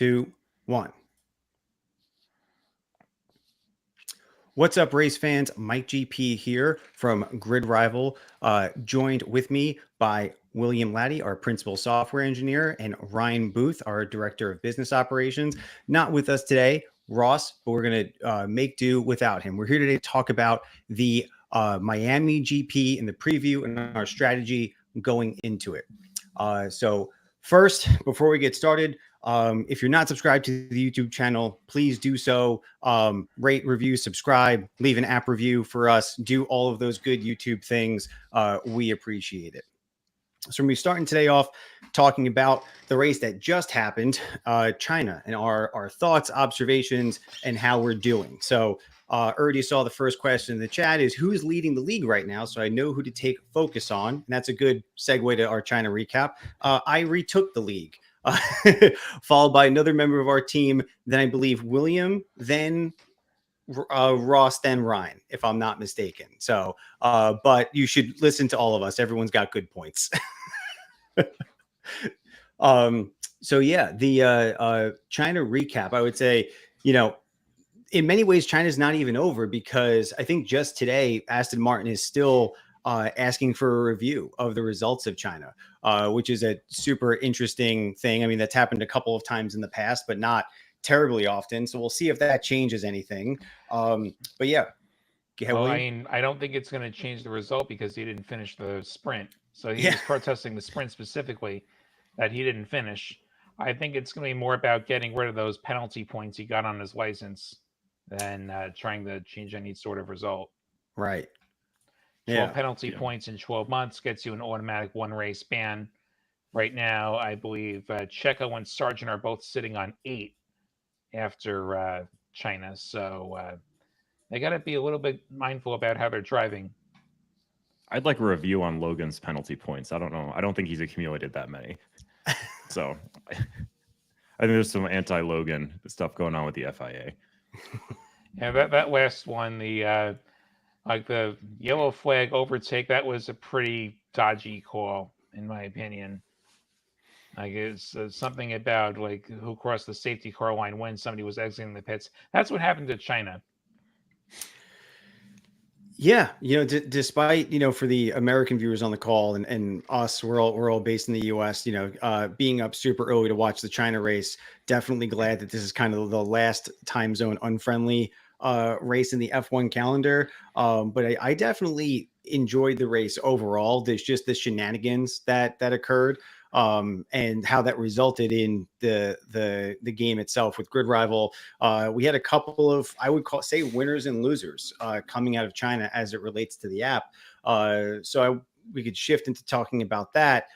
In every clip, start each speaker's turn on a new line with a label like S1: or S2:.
S1: 2, 1. What's up, race fans? Mike GP here from GridRival, joined with me by William Laddie, our principal software engineer, and Ryan Booth, our director of business operations. Not with us today, Ross, but we're going to make do without him. We're here today to talk about the Miami GP and the preview and our strategy going into it. So first, before we get started, if you're not subscribed to the YouTube channel, please do so. Rate, review, subscribe, leave an app review for us. Do all of those good YouTube things. We appreciate it. So we're going to be starting today off talking about the race that just happened, China, and our thoughts, observations, and how we're doing. So already saw the first question in the chat is who is leading the league right now? So I know who to take focus on. And that's a good segue to our China recap. I retook the league, followed by another member of our team. Then I believe William, then Ross, then Ryan, if I'm not mistaken. So, but you should listen to all of us. Everyone's got good points. So yeah, the China recap, I would say, in many ways, China's not even over because I think just today, Aston Martin is still asking for a review of the results of China, which is a super interesting thing. I mean, that's happened a couple of times in the past, but not terribly often. So we'll see if that changes anything. But yeah.
S2: Well, I mean, I don't think it's going to change the result because he didn't finish the sprint. So he was protesting the sprint specifically that he didn't finish. I think it's going to be more about getting rid of those penalty points he got on his license than trying to change any sort of result.
S1: Right.
S2: 12 penalty points in 12 months gets you an automatic one-race ban. Right now, I believe Checo and Sargeant are both sitting on 8 after China. So they got to be a little bit mindful about how they're driving.
S3: I'd like a review on Logan's penalty points. I don't know. I don't think he's accumulated that many. So I think there's some anti-Logan stuff going on with the FIA.
S2: Yeah, that last one, the the yellow flag overtake, that was a pretty dodgy call, in my opinion. Like it's something about like who crossed the safety car line when somebody was exiting the pits. That's what happened to China.
S1: Yeah, despite for the American viewers on the call and us, we're all based in the U.S. Being up super early to watch the China race. Definitely glad that this is kind of the last time zone unfriendly race in the F1 calendar. But I definitely enjoyed the race overall. There's just the shenanigans that occurred. And how that resulted in the game itself with GridRival. We had a couple of, I would say, winners and losers coming out of China as it relates to the app. We could shift into talking about that,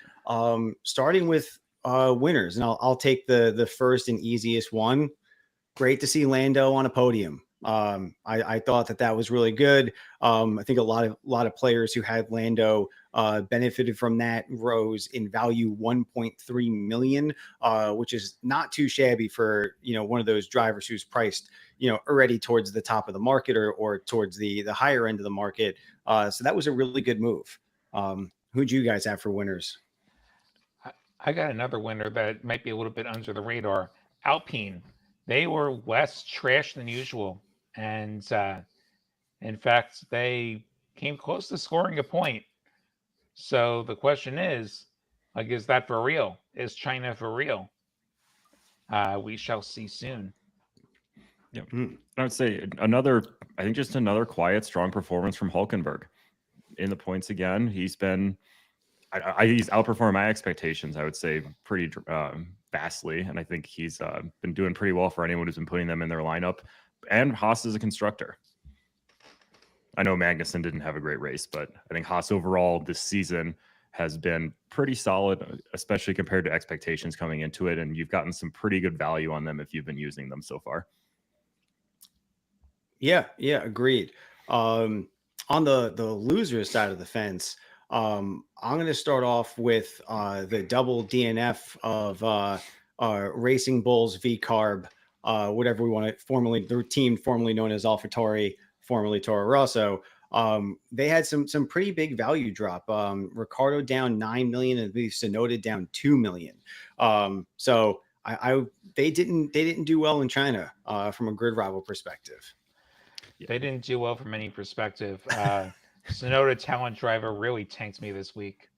S1: starting with winners. And I'll take the first and easiest one. Great to see Lando on a podium. I thought that was really good. I think a lot of players who had Lando benefited from that, rose in value 1.3 million, which is not too shabby for one of those drivers who's priced already towards the top of the market or towards the higher end of the market. So that was a really good move. Who'd you guys have for winners?
S2: I got another winner that might be a little bit under the radar. Alpine. They were less trash than usual. And in fact, they came close to scoring a point. So the question is is that for real? Is China for real? We shall see soon.
S3: Yeah, I would say another quiet, strong performance from Hülkenberg in the points again. He's been, he's outperformed my expectations, I would say, pretty vastly. And I think he's been doing pretty well for anyone who's been putting them in their lineup. And Haas is a constructor. I know Magnussen didn't have a great race, but I think Haas overall this season has been pretty solid, especially compared to expectations coming into it. And you've gotten some pretty good value on them if you've been using them so far.
S1: Yeah, agreed. On the loser side of the fence, I'm going to start off with the double DNF of Racing Bulls V Carb, whatever we want to the team formerly known as AlphaTauri, formerly Toro Rosso. They had some pretty big value drop. Ricardo down 9 million and Sonoda down 2 million. So they didn't do well in China from a grid rival perspective.
S2: They didn't do well from any perspective. Sonoda Talent Driver really tanked me this week.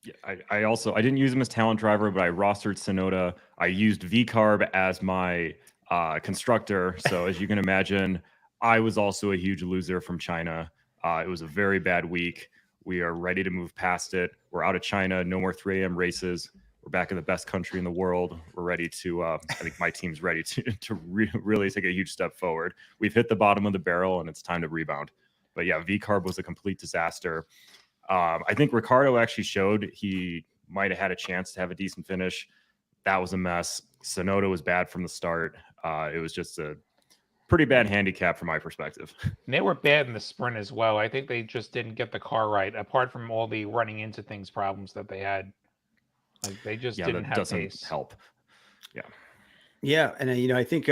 S3: Yeah, I didn't use him as talent driver, but I rostered Sonoda. I used VCarb as my constructor. So as you can imagine, I was also a huge loser from China. It was a very bad week. We are ready to move past it. We're out of China. No more 3 a.m. races. We're back in the best country in the world. We're ready to, I think my team's ready to really take a huge step forward. We've hit the bottom of the barrel and it's time to rebound. But yeah, VCarb was a complete disaster. I think Ricardo actually showed he might have had a chance to have a decent finish. That was a mess. Sonoda was bad from the start. It was just a pretty bad handicap from my perspective.
S2: And they were bad in the sprint as well. I think they just didn't get the car right, apart from all the running into things problems that they had. Like they just didn't
S3: that
S2: have
S3: doesn't
S2: pace.
S3: help.
S1: Yeah, and I think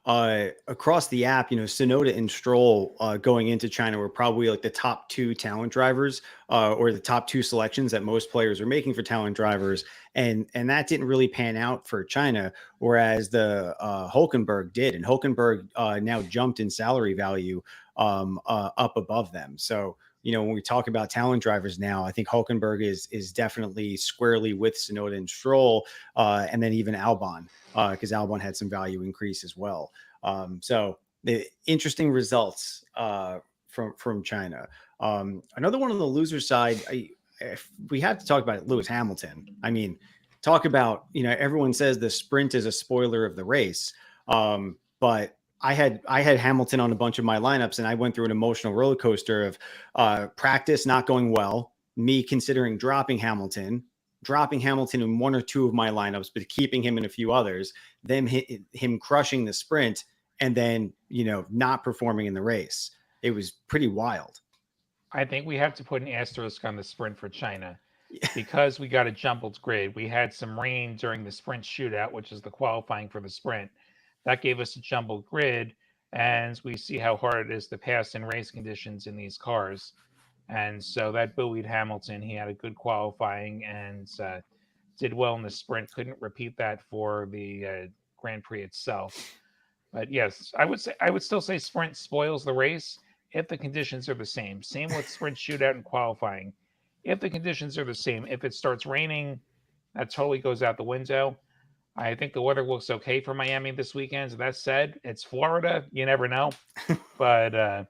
S1: across the app, Sonoda and Stroll going into China were probably like the top 2 talent drivers or the top 2 selections that most players are making for talent drivers, and that didn't really pan out for China, whereas the Hulkenberg did, and Hulkenberg now jumped in salary value up above them. So when we talk about talent drivers now, I think Hulkenberg is definitely squarely with Sonoda and Stroll, and then even Albon, because Albon had some value increase as well. So the interesting results from China. Another one on the loser side, if we have to talk about Lewis Hamilton. I mean, talk about, everyone says the sprint is a spoiler of the race, but I had Hamilton on a bunch of my lineups, and I went through an emotional roller coaster of practice not going well, me considering dropping Hamilton in 1 or 2 of my lineups, but keeping him in a few others, then him crushing the sprint, and then, not performing in the race. It was pretty wild.
S2: I think we have to put an asterisk on the sprint for China because we got a jumbled grid. We had some rain during the sprint shootout, which is the qualifying for the sprint. That gave us a jumbled grid, and we see how hard it is to pass in race conditions in these cars. And so that buoyed Hamilton. He had a good qualifying and did well in the sprint. Couldn't repeat that for the Grand Prix itself. But yes, I would still say sprint spoils the race if the conditions are the same. Same with sprint shootout and qualifying. If the conditions are the same, if it starts raining, that totally goes out the window. I think the weather looks okay for Miami this weekend. That said, it's Florida. You never know. But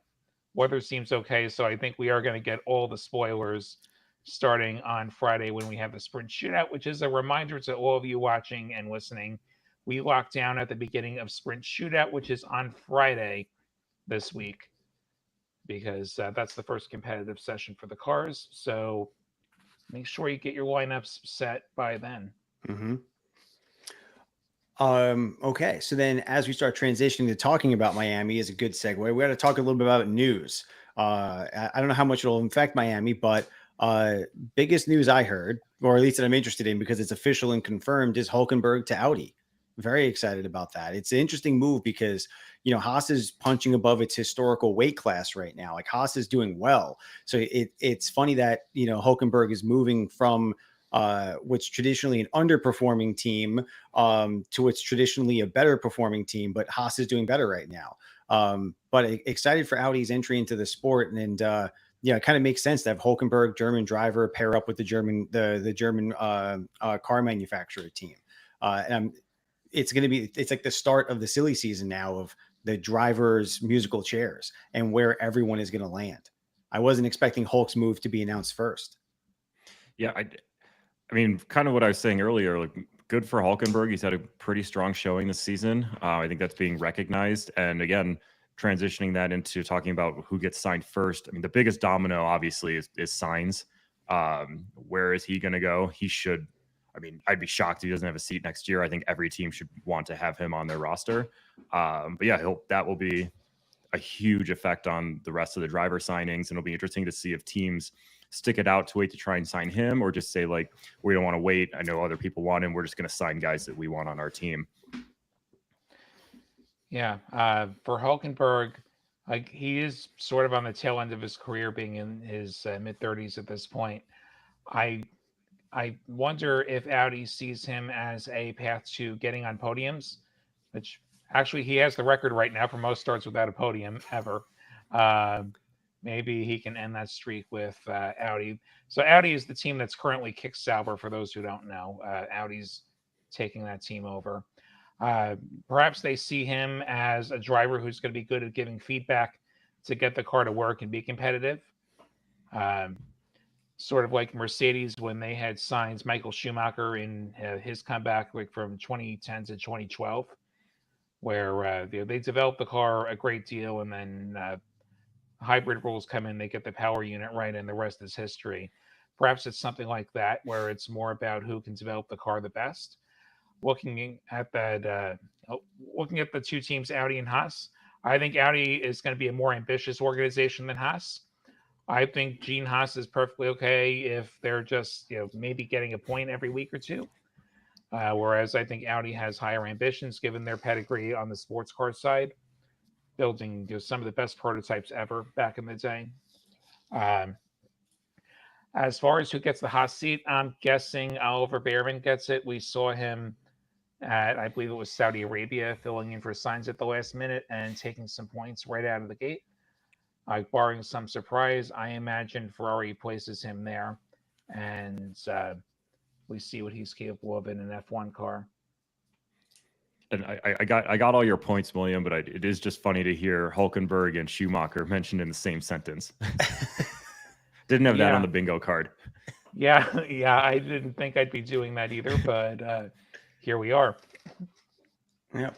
S2: weather seems okay. So I think we are going to get all the spoilers starting on Friday when we have the sprint shootout, which is a reminder to all of you watching and listening. We locked down at the beginning of sprint shootout, which is on Friday this week, because that's the first competitive session for the cars. So make sure you get your lineups set by then.
S1: Mm-hmm. Okay, so then as we start transitioning to talking about Miami is a good segue. We got to talk a little bit about news. I don't know how much it'll affect Miami, but biggest news I heard, or at least that I'm interested in because it's official and confirmed, is Hulkenberg to Audi. Very excited about that. It's an interesting move because, Haas is punching above its historical weight class right now. Like Haas is doing well. So it's funny that, Hulkenberg is moving from what's traditionally an underperforming team to what's traditionally a better performing team, but Haas is doing better right now. But excited for Audi's entry into the sport, and it kind of makes sense to have Hulkenberg, German driver, pair up with the German car manufacturer team. And it's like the start of the silly season now of the drivers' musical chairs and where everyone is going to land. I wasn't expecting Hulk's move to be announced first.
S3: Yeah, I mean, kind of what I was saying earlier, like good for Hulkenberg. He's had a pretty strong showing this season. I think that's being recognized. And again, transitioning that into talking about who gets signed first. I mean, the biggest domino obviously is Sainz. Where is he going to go? He should. I mean, I'd be shocked if he doesn't have a seat next year. I think every team should want to have him on their roster. But yeah, that will be a huge effect on the rest of the driver signings. And it'll be interesting to see if teams stick it out to wait to try and sign him, or just say, like, we don't want to wait. I know other people want him. We're just going to sign guys that we want on our team.
S2: Yeah. For Hulkenberg, like he is sort of on the tail end of his career, being in his mid-30s at this point. I wonder if Audi sees him as a path to getting on podiums, which actually he has the record right now for most starts without a podium ever. Maybe he can end that streak with Audi. So Audi is the team that's currently kick Sauber, for those who don't know. Audi's taking that team over. Perhaps they see him as a driver who's going to be good at giving feedback to get the car to work and be competitive. Sort of like Mercedes when they had signed Michael Schumacher in his comeback from 2010 to 2012, where they developed the car a great deal, and then hybrid rules come in, they get the power unit right, and the rest is history. Perhaps it's something like that, where it's more about who can develop the car the best. Looking at the two teams, Audi and Haas, I think Audi is going to be a more ambitious organization than Haas. I think Gene Haas is perfectly okay if they're just maybe getting a point every week or two. Whereas I think Audi has higher ambitions given their pedigree on the sports car side, building some of the best prototypes ever back in the day. As far as who gets the Haas seat, I'm guessing Oliver Behrman gets it. We saw him at, I believe it was Saudi Arabia, filling in for Sainz at the last minute and taking some points right out of the gate. Barring some surprise, I imagine Ferrari places him there, and we see what he's capable of in an F1 car.
S3: And I got all your points, William, but it is just funny to hear Hulkenberg and Schumacher mentioned in the same sentence. Didn't have that on the bingo card.
S2: Yeah, I didn't think I'd be doing that either, but here we are.
S1: Yeah.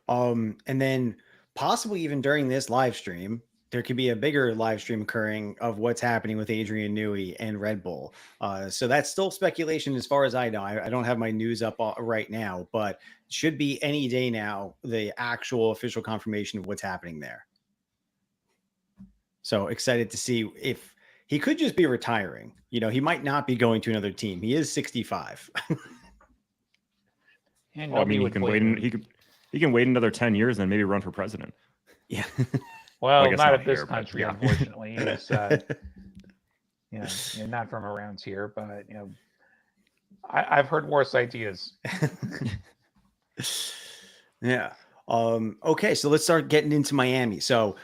S1: And then possibly even during this live stream, there could be a bigger live stream occurring of what's happening with Adrian Newey and Red Bull. So that's still speculation as far as I know. I don't have my news up right now, but should be any day now, the actual official confirmation of what's happening there. So excited to see if he could just be retiring. He might not be going to another team. He is 65.
S2: And
S3: well, I mean, he can wait another 10 years and maybe run for president.
S1: Yeah.
S2: Well, not of this country, unfortunately. It's not from around here, but I've heard worse ideas.
S1: Yeah. Okay, so let's start getting into Miami. So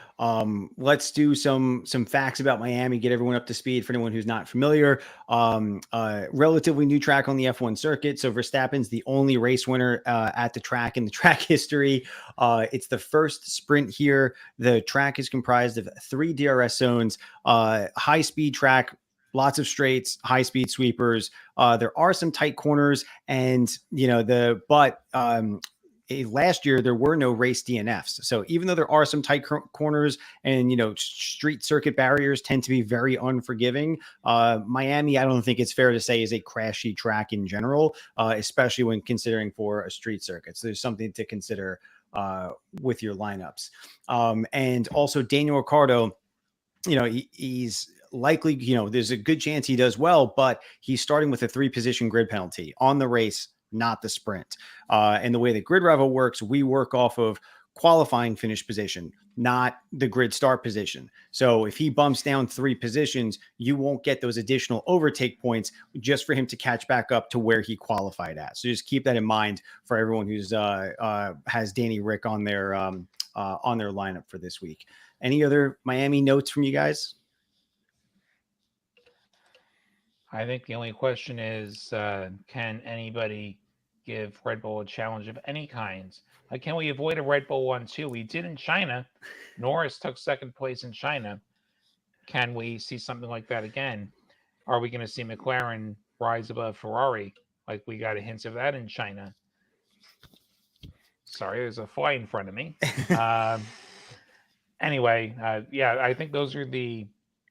S1: let's do some facts about Miami, get everyone up to speed for anyone who's not familiar. Relatively new track on the F1 circuit. So Verstappen's the only race winner at the track in the track history. It's the first sprint here. The track is comprised of 3 DRS zones, high-speed track, lots of straights, high-speed sweepers. There are some tight corners, and last year there were no race DNFs. So even though there are some tight corners and street circuit barriers tend to be very unforgiving, Miami, I don't think it's fair to say, is a crashy track in general, especially when considering for a street circuit. So there's something to consider with your lineups. And also Daniel Ricciardo, he's likely, there's a good chance he does well, but he's starting with a 3-position grid penalty on the race, not the sprint. And the way that GridRival works, we work off of qualifying finish position, not the grid start position. So if he bumps down 3 positions, you won't get those additional overtake points just for him to catch back up to where he qualified at. So just keep that in mind for everyone who's has Danny Rick on their lineup for this week. Any other Miami notes from you guys?
S2: I think the only question is, can anybody give Red Bull a challenge of any kind? Can we avoid a Red Bull 1-2? We did in China. Norris took second place in China. Can we see something like that again? Are we going to see McLaren rise above Ferrari? Like we got a hint of that in China. Sorry, there's a fly in front of me. Anyway, I think those are the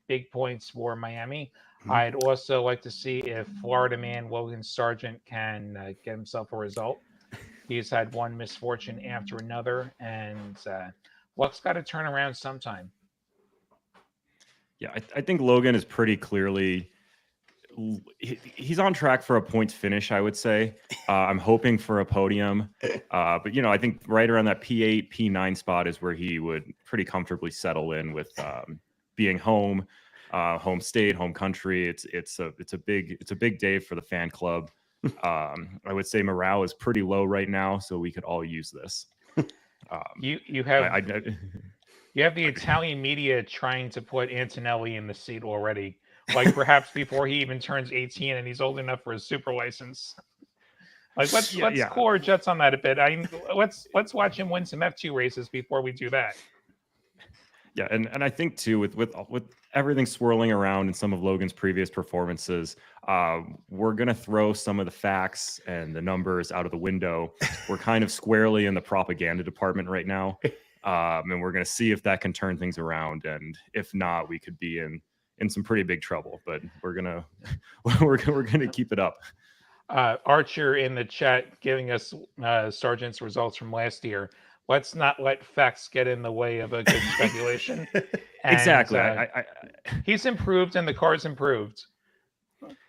S2: big points for Miami. I'd also like to see if Florida man Logan Sargeant can get himself a result. He's had one misfortune after another, and luck's got to turn around sometime.
S3: Yeah, I think Logan is pretty clearly he's on track for a points finish, I would say. I'm hoping for a podium, but I think right around that P8, P9 spot is where he would pretty comfortably settle in with being home. home state, home country. It's a big day for the fan club. I would say morale is pretty low right now, so we could all use this.
S2: You have you have the Italian media trying to put Antonelli in the seat already, like perhaps before he even turns 18 and he's old enough for his super license. Like let's cool our jets on that a bit. Let's watch him win some F2 races before we do that.
S3: Yeah, and I think too with everything swirling around in some of Logan's previous performances, we're gonna throw some of the facts and the numbers out of the window. We're kind of squarely in the propaganda department right now, and we're gonna see if that can turn things around. And if not, we could be in some pretty big trouble. But we're gonna keep it up.
S2: Archer in the chat giving us Sargeant's results from last year. Let's not let facts get in the way of a good speculation.
S3: Exactly.
S2: He's improved and the car's improved.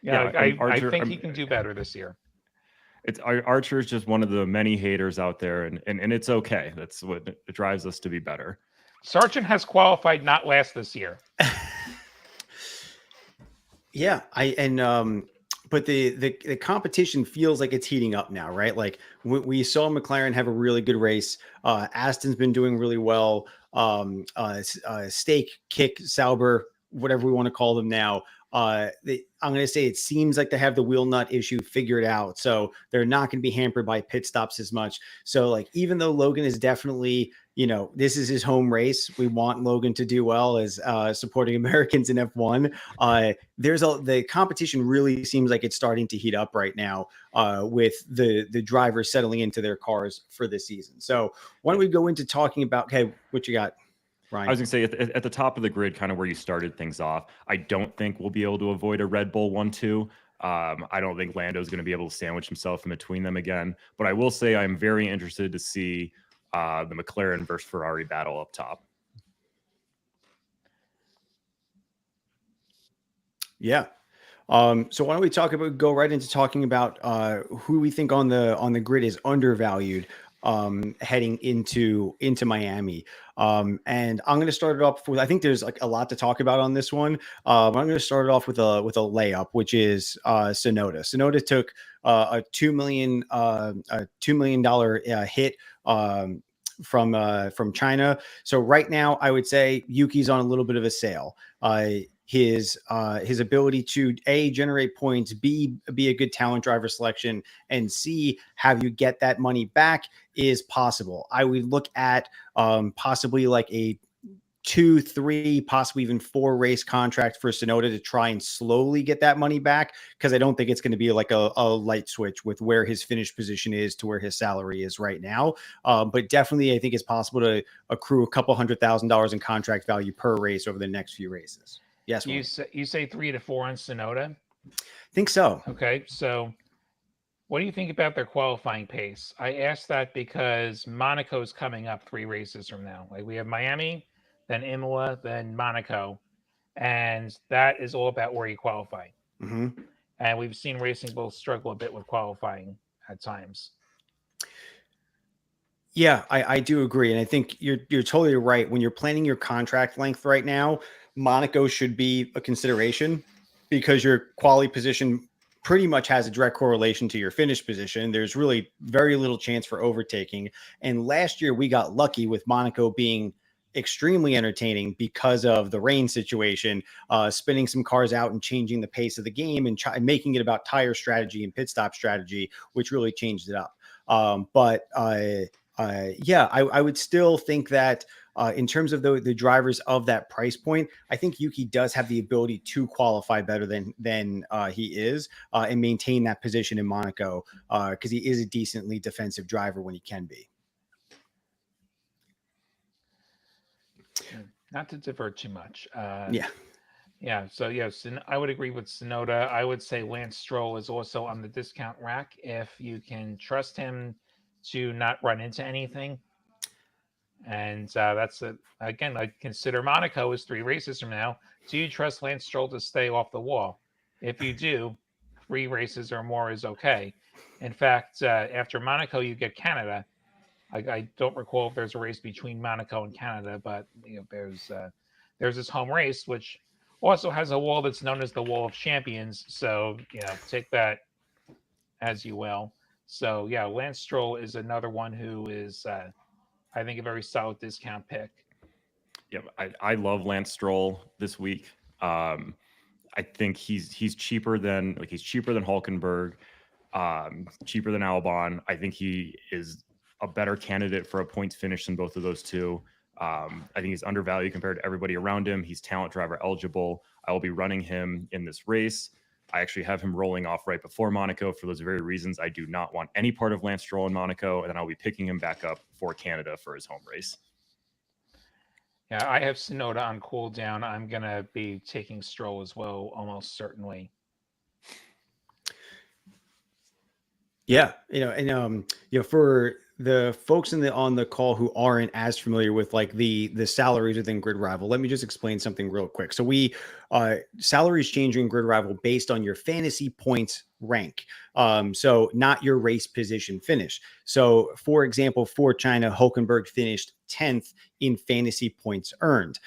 S2: I think he can do better this year.
S3: Archer is just one of the many haters out there, and it's okay. That's what it drives us to be better.
S2: Sargeant has qualified not last this year.
S1: Yeah, but the competition feels like it's heating up now, right? Like we saw McLaren have a really good race. Aston's been doing really well. Stake, Kick, Sauber, whatever we want to call them now. I'm going to say it seems like they have the wheel nut issue figured out. So they're not going to be hampered by pit stops as much. So like, even though Logan is definitely, this is his home race, we want Logan to do well as supporting Americans in F1. The competition really seems like it's starting to heat up right now with the drivers settling into their cars for this season. So why don't we go into talking about, okay, what you got, Ryan?
S3: I was going to say at the top of the grid, kind of where you started things off, I don't think we'll be able to avoid a Red Bull 1-2. I don't think Lando's going to be able to sandwich himself in between them again. But I will say I'm very interested to see the McLaren versus Ferrari battle up top.
S1: Yeah. So why don't we go right into talking about who we think on the grid is undervalued heading into Miami. And I'm going to start it off with, I think there's like a lot to talk about on this one. I'm going to start it off with a layup, which is Tsunoda. Tsunoda took a $2 million hit from China. So right now, I would say Yuki's on a little bit of a sale. His ability to A, generate points, B, be a good talent driver selection, and C, have you get that money back is possible. I would look at possibly like a 2, 3, possibly even 4 race contract for Tsunoda to try and slowly get that money back, because I don't think it's going to be like a light switch with where his finished position is to where his salary is right now. But definitely, I think it's possible to accrue a couple $100,000 in contract value per race over the next few races. Yes.
S2: You say 3 to 4 on Tsunoda?
S1: Think so.
S2: Okay. So what do you think about their qualifying pace? I asked that because Monaco's coming up 3 races from now. Like we have Miami, then Imola, then Monaco. And that is all about where you qualify.
S1: Mm-hmm.
S2: And we've seen Racing Bulls struggle a bit with qualifying at times.
S1: Yeah, I do agree. And I think you're totally right. When you're planning your contract length right now, Monaco should be a consideration because your quality position pretty much has a direct correlation to your finish position. There's really very little chance for overtaking. And last year we got lucky with Monaco being extremely entertaining because of the rain situation, spinning some cars out and changing the pace of the game and making it about tire strategy and pit stop strategy, which really changed it up. I would still think that in terms of the drivers of that price point, I think Yuki does have the ability to qualify better than he is and maintain that position in Monaco because he is a decently defensive driver when he can be.
S2: Not to divert too much.
S1: Yeah.
S2: So yes, I would agree with Tsunoda. I would say Lance Stroll is also on the discount rack if you can trust him to not run into anything. And that's again, I consider Monaco is 3 races from now. Do you trust Lance Stroll to stay off the wall? If you do, 3 races or more is okay. In fact, after Monaco, you get Canada. I don't recall if there's a race between Monaco and Canada, but there's this home race, which also has a wall that's known as the Wall of Champions. So, take that as you will. So, yeah, Lance Stroll is another one who is, I think, a very solid discount pick.
S3: Yeah, I love Lance Stroll this week. I think he's cheaper than Hulkenberg, cheaper than Albon. I think he is a better candidate for a points finish than both of those two. I think he's undervalued compared to everybody around him. He's talent driver eligible. I will be running him in this race. I actually have him rolling off right before Monaco for those very reasons. I do not want any part of Lance Stroll in Monaco, and then I'll be picking him back up for Canada for his home race.
S2: Yeah, I have Sonoda on cooldown. I'm going to be taking Stroll as well, almost certainly.
S1: Yeah, for the folks on the call who aren't as familiar with like the salaries within GridRival, let me just explain something real quick. So we salaries change in GridRival based on your fantasy points rank. So not your race position finish. So for example, for China, Hulkenberg finished 10th in fantasy points earned,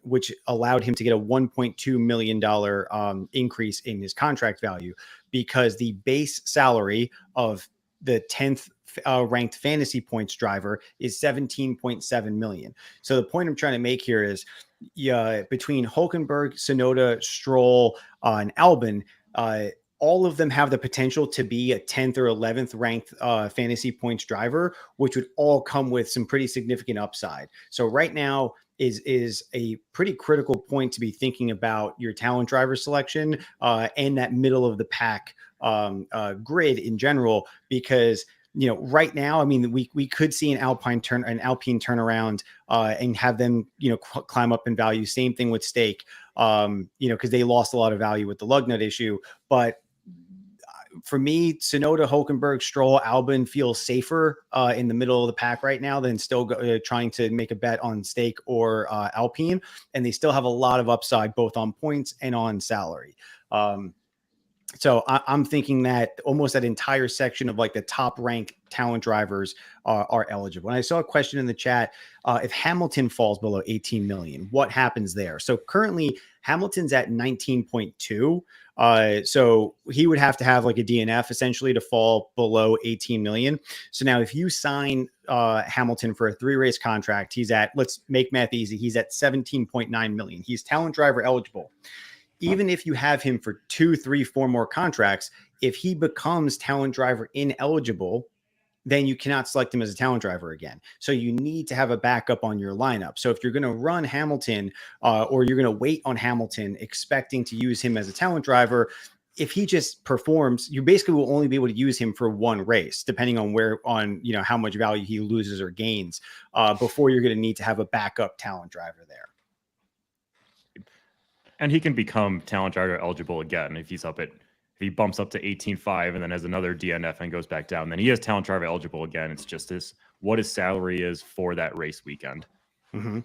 S1: which allowed him to get a $1.2 million increase in his contract value, because the base salary of the 10th ranked fantasy points driver is 17.7 million. So the point I'm trying to make here is, between Hulkenberg, Sonoda, Stroll, and Albon, all of them have the potential to be a 10th or 11th ranked fantasy points driver, which would all come with some pretty significant upside. So right now is a pretty critical point to be thinking about your talent driver selection and that middle of the pack grid in general, because right now, I mean, we could see an Alpine turnaround and have them, climb up in value. Same thing with Stake, because they lost a lot of value with the lug nut issue. But for me, Sonoda, Hulkenberg, Stroll, Albon feels safer in the middle of the pack right now than still trying to make a bet on Stake or Alpine. And they still have a lot of upside, both on points and on salary. So I'm thinking that almost that entire section of like the top ranked talent drivers are eligible. And I saw a question in the chat, if Hamilton falls below 18 million, what happens there? So currently Hamilton's at 19.2. So he would have to have like a DNF essentially to fall below 18 million. So now if you sign Hamilton for a 3-race contract, he's at, let's make math easy, he's at 17.9 million. He's talent driver eligible. Even if you have him for 2, 3, 4 more contracts, if he becomes talent driver ineligible, then you cannot select him as a talent driver again. So you need to have a backup on your lineup. So if you're going to run Hamilton or you're going to wait on Hamilton expecting to use him as a talent driver, if he just performs, you basically will only be able to use him for 1 race, depending on how much value he loses or gains before you're going to need to have a backup talent driver there.
S3: And he can become talent driver eligible again if he bumps up to 18.5 and then has another DNF and goes back down. Then he is talent driver eligible again. It's just what his salary is for that race weekend.
S1: Mm-hmm.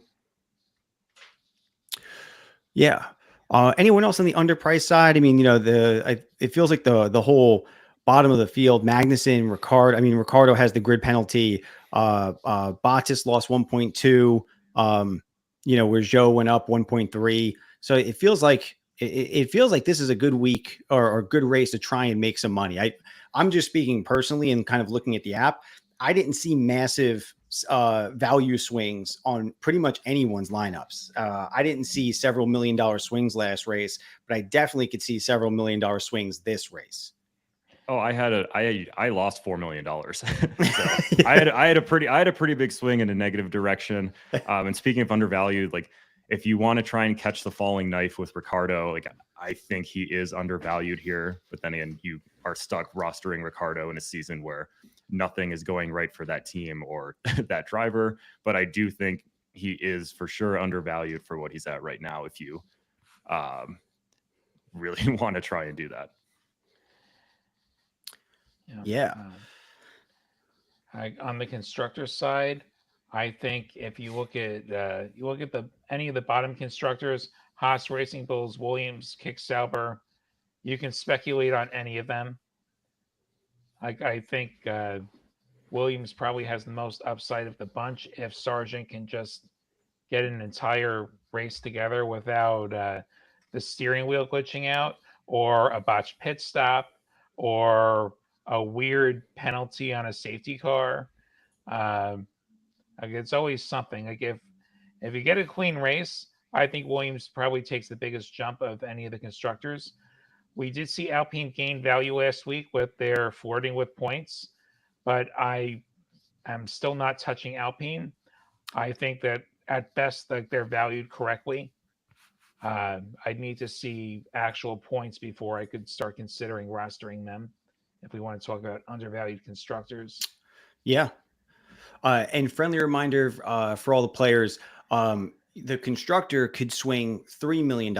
S1: Yeah. Anyone else on the underpriced side? I mean, it feels like the whole bottom of the field, Magnussen, Ricciardo. I mean, Ricciardo has the grid penalty. Bottas lost 1.2. Where Zhou went up 1.3. So it feels like this is a good week or a good race to try and make some money. I'm just speaking personally and kind of looking at the app. I didn't see massive value swings on pretty much anyone's lineups. I didn't see several $1 million swings last race, but I definitely could see several $1 million swings this race.
S3: Oh, I lost $4 million. So I had a pretty big swing in a negative direction. And speaking of undervalued, like if you want to try and catch the falling knife with Ricciardo, like I think he is undervalued here. But then again, you are stuck rostering Ricciardo in a season where nothing is going right for that team or that driver. But I do think he is for sure undervalued for what he's at right now. If you really want to try and do that.
S1: Yeah.
S2: On the constructor side, I think if you look at any of the bottom constructors, Haas, Racing Bulls, Williams, Kick Sauber, you can speculate on any of them. I think Williams probably has the most upside of the bunch if Sargeant can just get an entire race together without the steering wheel glitching out, or a botched pit stop, or a weird penalty on a safety car. Like it's always something. Like if you get a clean race, I think Williams probably takes the biggest jump of any of the constructors. We did see Alpine gain value last week with their flirting with points, but I am still not touching Alpine. I think that at best, like they're valued correctly. I'd need to see actual points before I could start considering rostering them. If we want to talk about undervalued constructors,
S1: Yeah. And friendly reminder for all the players, the constructor could swing $3 million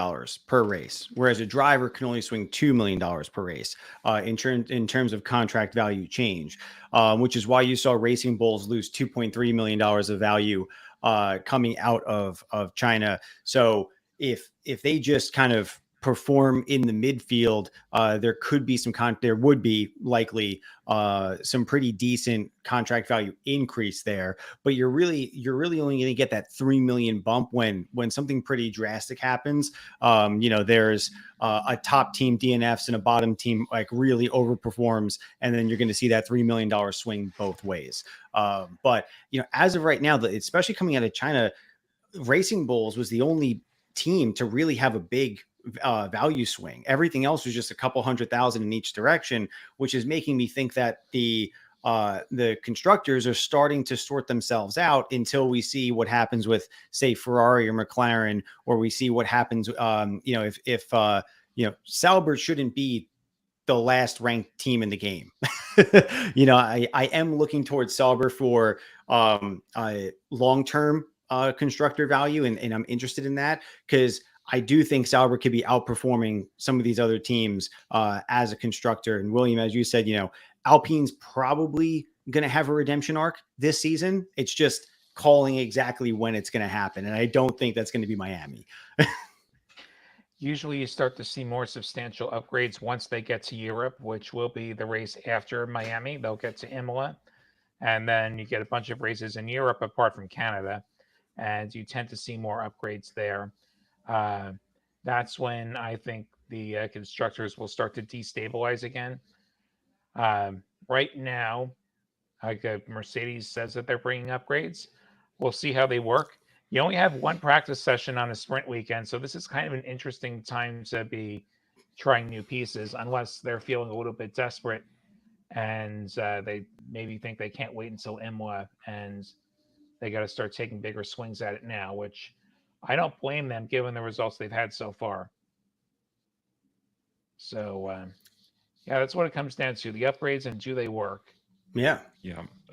S1: per race, whereas a driver can only swing $2 million per race in terms of contract value change, which is why you saw Racing Bulls lose $2.3 million of value coming out of China. So if they just kind of perform in the midfield, there could be there would be likely some pretty decent contract value increase there. But you're really only going to get that 3 million bump when something pretty drastic happens. There's a top team DNFs and a bottom team like really overperforms, and then you're going to see that $3 million swing both ways. But as of right now, especially coming out of China, Racing Bulls was the only team to really have a big value swing. Everything else was just a couple 100,000 in each direction, which is making me think that the constructors are starting to sort themselves out until we see what happens with, say, Ferrari or McLaren, or we see what happens. If Sauber shouldn't be the last ranked team in the game. I am looking towards Sauber for long-term constructor value, and I'm interested in that because I do think Sauber could be outperforming some of these other teams as a constructor. And William, as you said, Alpine's probably going to have a redemption arc this season. It's just calling exactly when it's going to happen. And I don't think that's going to be Miami.
S2: Usually you start to see more substantial upgrades once they get to Europe, which will be the race after Miami. They'll get to Imola, and then you get a bunch of races in Europe apart from Canada, and you tend to see more upgrades there. That's when I think the constructors will start to destabilize again. Right now, like Mercedes says that they're bringing upgrades. We'll see how they work. You only have one practice session on a sprint weekend, so this is kind of an interesting time to be trying new pieces, unless they're feeling a little bit desperate and they maybe think they can't wait until Imola and they got to start taking bigger swings at it now, which I don't blame them given the results they've had so far. So, that's what it comes down to, the upgrades and do they work?
S3: Yeah,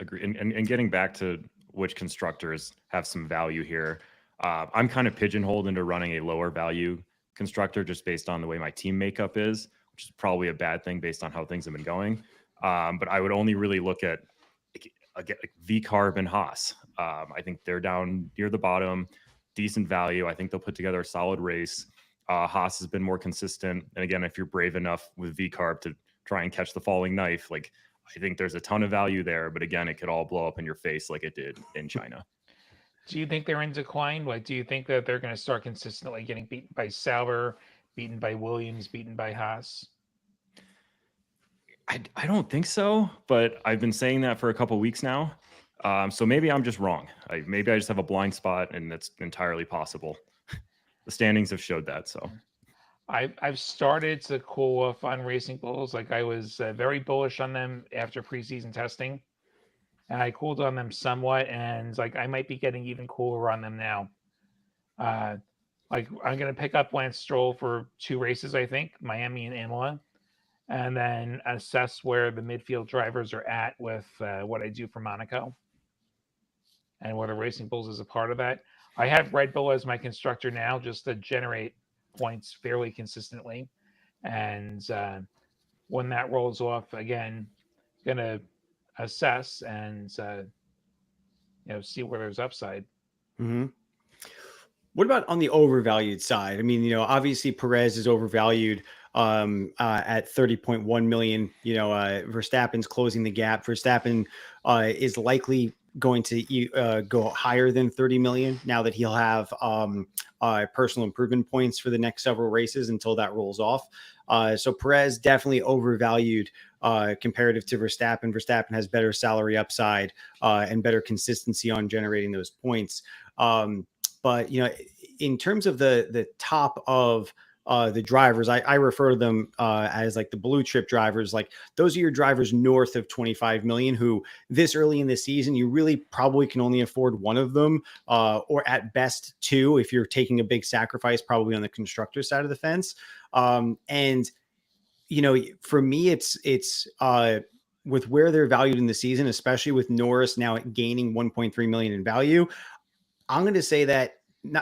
S3: agree. And getting back to which constructors have some value here, I'm kind of pigeonholed into running a lower value constructor just based on the way my team makeup is, which is probably a bad thing based on how things have been going. But I would only really look at V-Carb and Haas. I think they're down near the bottom, decent value. I think they'll put together a solid race. Haas has been more consistent. And again, if you're brave enough with V-Carb to try and catch the falling knife, I think there's a ton of value there. But again, it could all blow up in your face like it did in China.
S2: Do you think they're in decline? Do you think that they're going to start consistently getting beaten by Sauber, beaten by Williams, beaten by Haas?
S3: I don't think so, but I've been saying that for a couple of weeks now. So maybe I'm just wrong. Maybe I just have a blind spot, and that's entirely possible. The standings have showed that. So
S2: I've started to cool off on Racing Bulls. I was very bullish on them after preseason testing, and I cooled on them somewhat. And I might be getting even cooler on them now. I'm going to pick up Lance Stroll for 2 races, I think, Miami and Imola, and then assess where the midfield drivers are at with what I do for Monaco, and whether Racing Bulls is a part of that. I have Red Bull as my constructor now just to generate points fairly consistently. And when that rolls off, again, going to assess and see where there's upside.
S1: Mm-hmm. What about on the overvalued side? I mean, obviously Perez is overvalued at 30.1 million. Verstappen's closing the gap. Verstappen is likely going to go higher than 30 million now that he'll have personal improvement points for the next several races until that rolls off. So Perez definitely overvalued comparative to Verstappen. Verstappen has better salary upside and better consistency on generating those points. But in terms of the top of the drivers, I refer to them as like the blue chip drivers. Like those are your drivers north of 25 million who this early in the season, you really probably can only afford one of them or at best two if you're taking a big sacrifice, probably on the constructor side of the fence. And for me, it's with where they're valued in the season, especially with Norris now gaining 1.3 million in value. I'm going to say that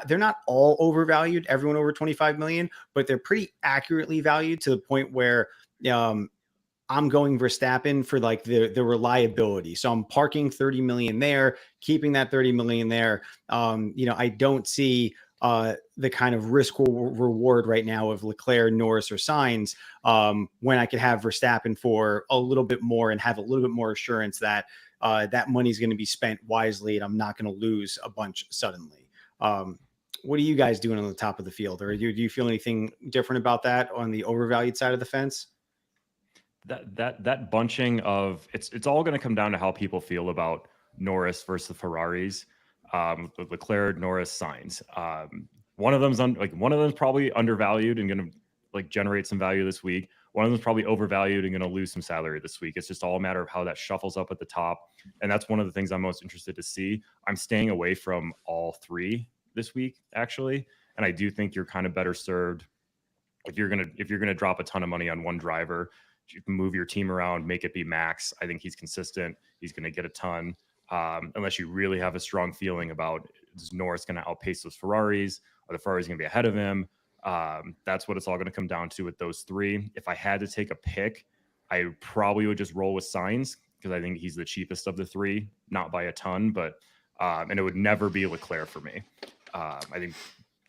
S1: they're not all overvalued, everyone over 25 million, but they're pretty accurately valued to the point where I'm going Verstappen for like the reliability. So I'm parking 30 million there, keeping that 30 million there. I don't see the kind of risk reward right now of Leclerc, Norris, or Sainz when I could have Verstappen for a little bit more and have a little bit more assurance that that money is going to be spent wisely and I'm not going to lose a bunch suddenly. What are you guys doing on the top of the field? Or do you feel anything different about that on the overvalued side of the fence?
S3: That bunching of it's all going to come down to how people feel about Norris versus the Ferraris. Leclerc, Norris, Sainz. One of them's probably undervalued and going to generate some value this week. One of them's probably overvalued and going to lose some salary this week. It's just all a matter of how that shuffles up at the top. And that's one of the things I'm most interested to see. I'm staying away from all three this week, actually. And I do think you're kind of better served if you're gonna drop a ton of money on one driver. You can move your team around, make it be Max. I think he's consistent. He's going to get a ton. Unless you really have a strong feeling about is Norris going to outpace those Ferraris, or the Ferraris going to be ahead of him. That's what it's all going to come down to with those three. If I had to take a pick, I probably would just roll with Sainz because I think he's the cheapest of the three, not by a ton, but and it would never be Leclerc for me. I think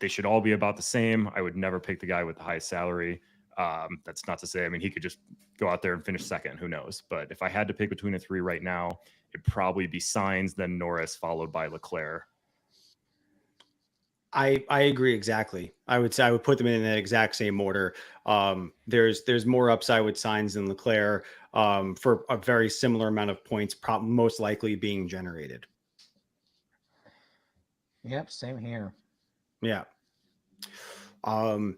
S3: they should all be about the same. I would never pick the guy with the highest salary. That's not to say, he could just go out there and finish second, who knows? But if I had to pick between the three right now, it'd probably be Sainz, then Norris, followed by Leclerc.
S1: I agree exactly. I would say I would put them in that exact same order. There's more upside with Sainz than Leclerc for a very similar amount of points, most likely being generated.
S2: Yep, same here.
S1: Yeah. On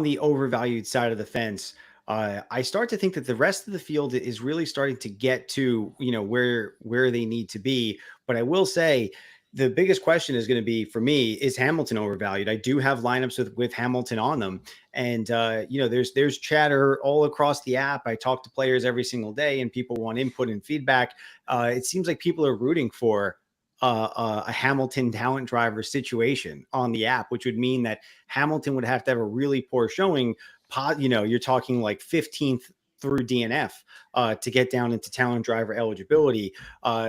S1: the overvalued side of the fence, I start to think that the rest of the field is really starting to get to where they need to be. But I will say the biggest question is going to be for me, is Hamilton overvalued? I do have lineups with Hamilton on them, and there's chatter all across the app. I talk to players every single day, and people want input and feedback. It seems like people are rooting for a Hamilton talent driver situation on the app, which would mean that Hamilton would have to have a really poor showing. You're talking like 15th through DNF to get down into talent driver eligibility.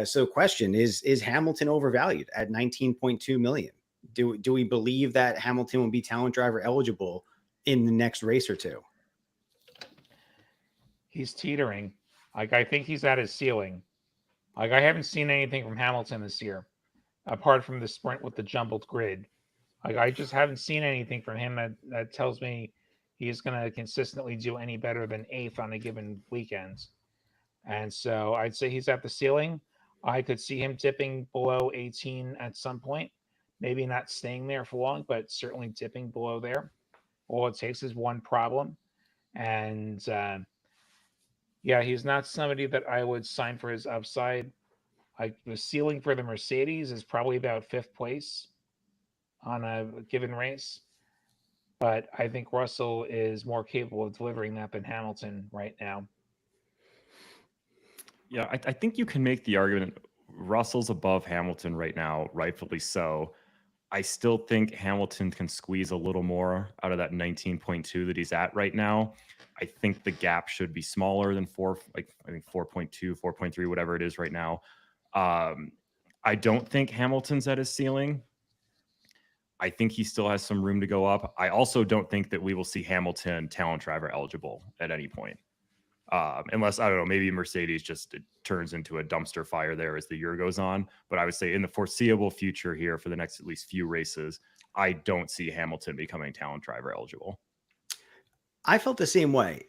S1: So question is Hamilton overvalued at 19.2 million? Do we believe that Hamilton will be talent driver eligible in the next race or two?
S2: He's teetering. I think he's at his ceiling. I haven't seen anything from Hamilton this year, apart from the sprint with the jumbled grid. I just haven't seen anything from him that tells me he's going to consistently do any better than 8th on a given weekend. And so I'd say he's at the ceiling. I could see him dipping below 18 at some point. Maybe not staying there for long, but certainly dipping below there. All it takes is one problem. And he's not somebody that I would sign for his upside. The ceiling for the Mercedes is probably about 5th place on a given race. But I think Russell is more capable of delivering that than Hamilton right now.
S3: Yeah, I think you can make the argument Russell's above Hamilton right now, rightfully so. I still think Hamilton can squeeze a little more out of that 19.2 that he's at right now. I think the gap should be smaller than 4.2, 4.3, whatever it is right now. I don't think Hamilton's at his ceiling. I think he still has some room to go up. I also don't think that we will see Hamilton talent driver eligible at any point. Unless, I don't know, maybe Mercedes just turns into a dumpster fire there as the year goes on. But I would say in the foreseeable future here for the next at least few races, I don't see Hamilton becoming talent driver eligible.
S1: I felt the same way.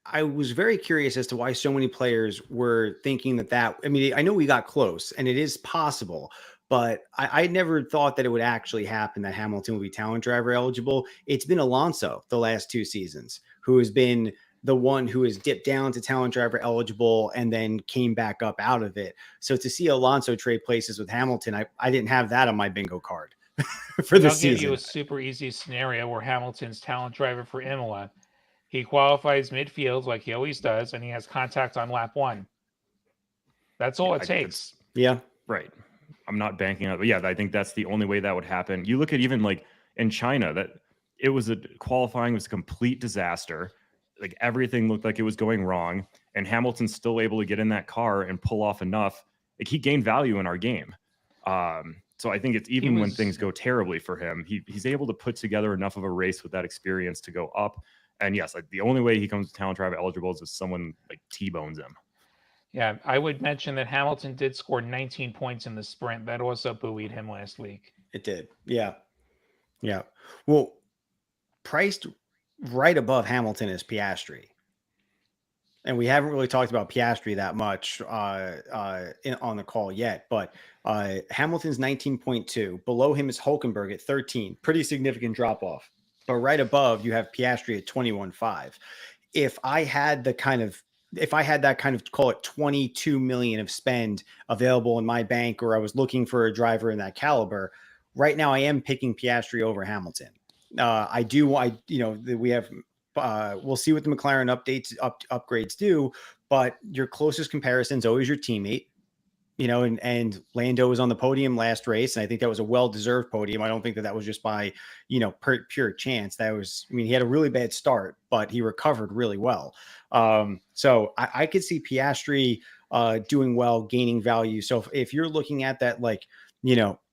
S1: I was very curious as to why so many players were thinking that. I mean, I know we got close, and it is possible, but I never thought that it would actually happen that Hamilton would be talent driver eligible. It's been Alonso the last 2 seasons who has been the one who has dipped down to talent driver eligible and then came back up out of it. So to see Alonso trade places with Hamilton, I didn't have that on my bingo card for the
S2: I'll give you
S1: season.
S2: a super easy scenario where Hamilton's talent driver for Imola. He qualifies midfield like he always does, and he has contact on lap 1. That's all it takes.
S1: Yeah.
S3: Right. I'm not banking on it, but yeah, I think that's the only way that would happen. You look at even like in China, that it was qualifying was a complete disaster. Like everything looked like it was going wrong, and Hamilton's still able to get in that car and pull off enough. Like he gained value in our game. So I think it's even when things go terribly for him, he's able to put together enough of a race with that experience to go up. And yes, like the only way he comes talent driver eligible is if someone like T-bones him.
S2: Yeah, I would mention that Hamilton did score 19 points in the sprint. That also buoyed him last week.
S1: It did. Yeah. Yeah. Well, priced right above Hamilton is Piastri. And we haven't really talked about Piastri that much on the call yet, but Hamilton's 19.2. Below him is Hulkenberg at 13. Pretty significant drop off. But right above, you have Piastri at 21.5. If I had that kind of call it 22 million of spend available in my bank, or I was looking for a driver in that caliber, right now I am picking Piastri over Hamilton. We have. We'll see what the McLaren upgrades do, but your closest comparison is always your teammate. And Lando was on the podium last race, and I think that was a well-deserved podium. I don't think that was just by, pure chance. He had a really bad start, but he recovered really well. So I could see Piastri doing well, gaining value. So if you're looking at that,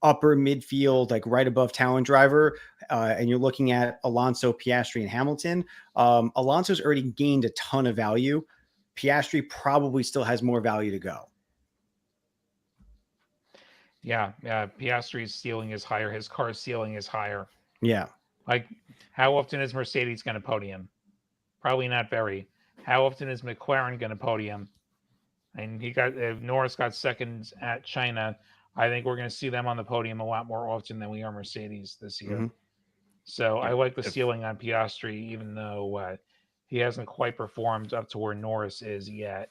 S1: upper midfield, like right above talent driver, and you're looking at Alonso, Piastri, and Hamilton, Alonso's already gained a ton of value. Piastri probably still has more value to go.
S2: Yeah, Piastri's ceiling is higher. His car's ceiling is higher.
S1: Yeah.
S2: Like, how often is Mercedes going to podium? Probably not very. How often is McLaren going to podium? And Norris got second at China. I think we're going to see them on the podium a lot more often than we are Mercedes this year. Mm-hmm. So I like the ceiling on Piastri, even though he hasn't quite performed up to where Norris is yet.